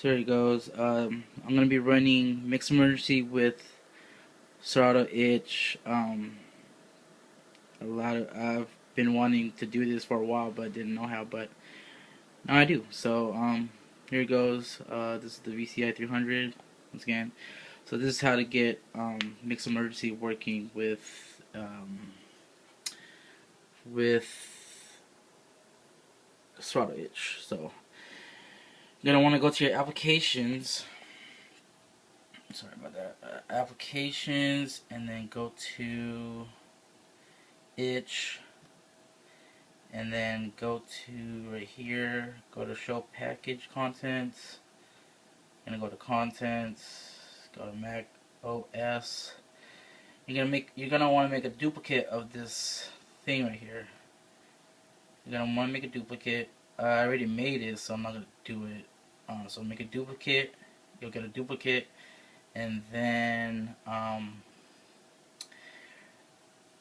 So here it goes. I'm gonna be running Mix Emergency with Serato itch. I've been wanting to do this for a while, but didn't know how. But now I do. So here it goes. This is the VCI 300 once again. So this is how to get Mix Emergency working with Serato itch. So you're gonna want to go to your applications. Sorry about that. Applications, and then go to itch, and then go to right here. Go to show package contents. Gonna go to contents. Go to Mac OS. You're gonna want to make a duplicate of this thing right here. You're gonna want to make a duplicate. I already made it, so I'm not gonna do it. So make a duplicate. You'll get a duplicate. And then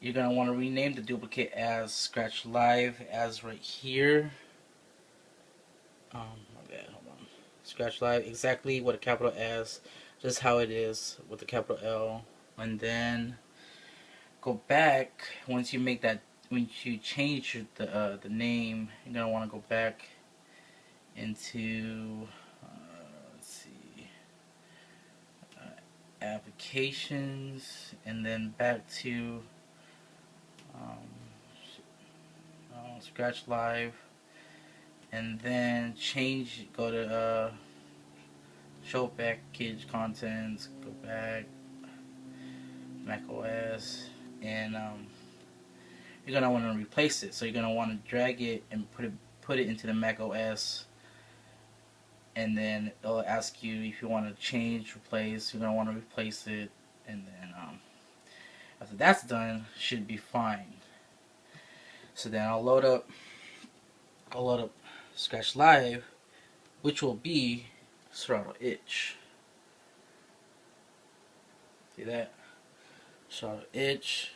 you're going to want to rename the duplicate as Scratch Live, as right here. My bad, hold on. Scratch Live, exactly what a capital S, just how it is with the capital L. And then go back, once you change the name, you're going to want to go back into, let's see, applications, and then back to Scratch Live, and then go to show package contents, go back, Mac OS, and you're gonna want to replace it. So you're gonna want to drag it and put it into the Mac OS, and then it'll ask you if you want to change, replace. You're gonna want to replace it, and then after that's done, should be fine. So then I'll load up Scratch Live, which will be Serato itch. See that? Serato itch.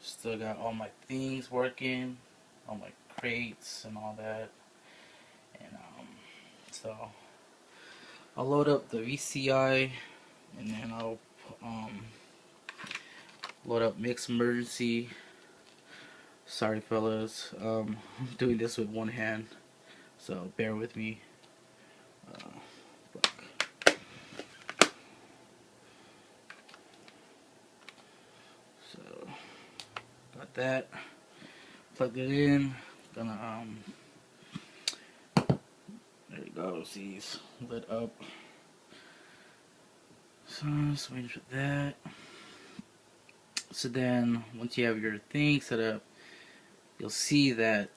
Still got all my things working, all my crates and all that. And so I'll load up the VCI, and then I'll load up Mix Emergency. Sorry fellas, I'm doing this with one hand, so bear with me. So got that, plugged it in, gonna there you go, see it's lit up. So just waiting for that. So then once you have your thing set up, you'll see that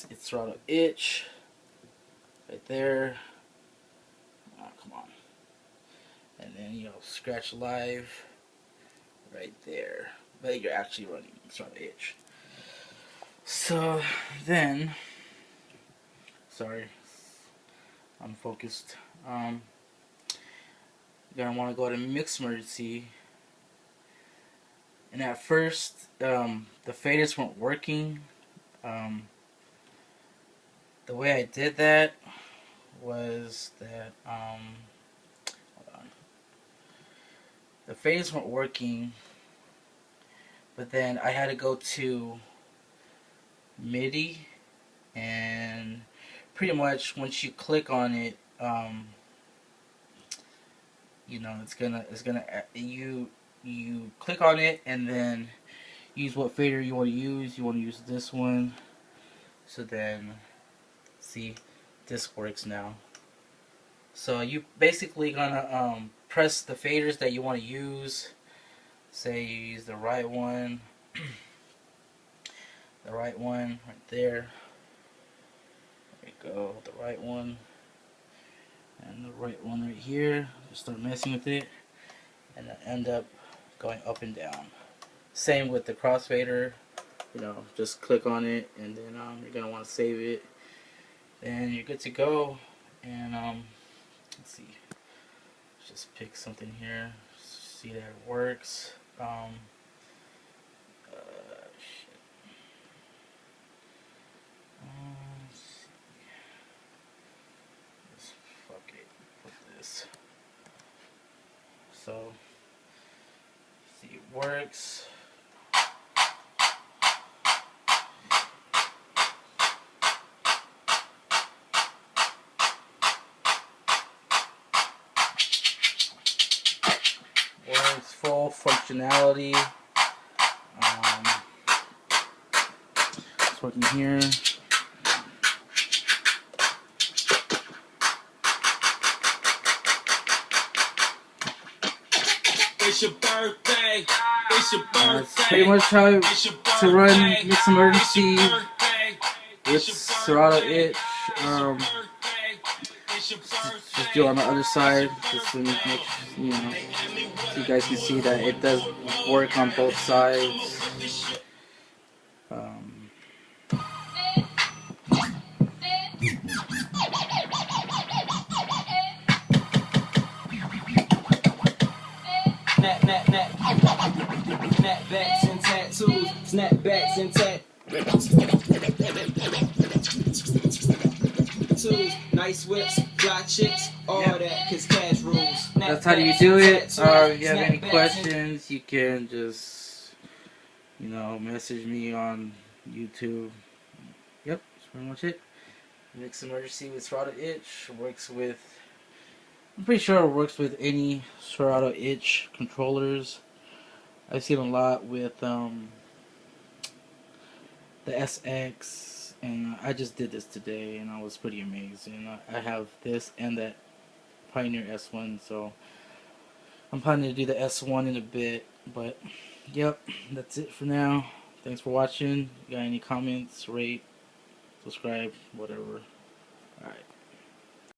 it's Serato itch right there. Oh, come on. And then Scratch Live right there. But you're actually running Serato itch. So then, sorry, I'm focused. You're gonna want to go to Mix Emergency. And at first, the faders weren't working. The way I did that was that hold on. The faders weren't working, but then I had to go to MIDI, and pretty much once you click on it, you click on it and then use what fader you want to use. You want to use this one. So then, see, this works now. So you basically gonna press the faders that you want to use. Say you use the right one, the right one right there. There you go, the right one, and the right one right here. Just start messing with it, and then end up going up and down. Same with the crossfader. Just click on it, and then you're gonna want to save it, and you're good to go. And let's see, let's just pick something here, see that it works. this. So, see, it works. Works, full functionality. It's working here. It's your birthday. It's your birthday. That's pretty much how to run Mix Emergency with Serato Itch. Just do it on the other side, just to make, you know, so you guys can see that it does work on both sides. Snapbacks and tattoos, snapbacks and tattoos, nice whips, fly chicks, all that, cause cash rules. That's how you do it. If you have any questions, you can just, you know, message me on YouTube. Yep, that's pretty much it. Mix Emergency with Serato Itch works with, I'm pretty sure it works with any Serato Itch controllers. I've seen a lot with the SX, and I just did this today, and I was pretty amazing. I have this and that Pioneer S1, so I'm planning to do the S1 in a bit. But yep, that's it for now. Thanks for watching. Got any comments, rate, subscribe, whatever. Alright.